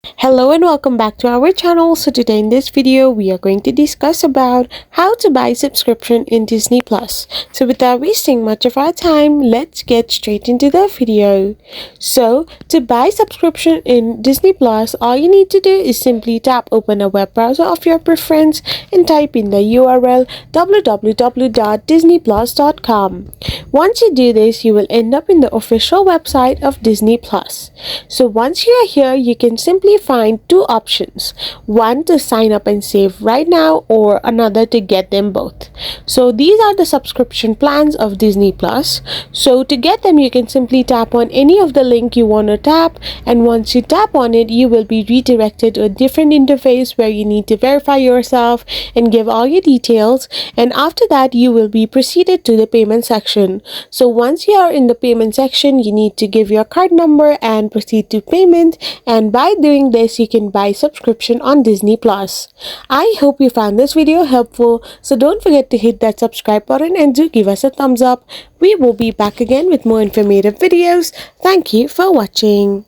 Hello and welcome back to our channel. So today in this video we are going to discuss about how to buy subscription in Disney Plus. So without wasting much of our time, let's get straight into the video. So to buy subscription in Disney Plus, all you need to do is simply tap open a web browser of your preference and type in the URL www.disneyplus.com. Once you do this, you will end up in the official website of Disney Plus. So once you are here, you can simply find two options, one to sign up and save right now or another to get them both. So these are the subscription plans of Disney Plus. So to get them, you can simply tap on any of the link you want to tap, and once you tap on it, you will be redirected to a different interface where you need to verify yourself and give all your details, and after that you will be proceeded to the payment section. So once you are in the payment section, you need to give your card number and proceed to payment, and by doing this you can buy subscription on Disney Plus. I hope you found this video helpful, so don't forget to hit that subscribe button and do give us a thumbs up. We will be back again with more informative videos. Thank you for watching.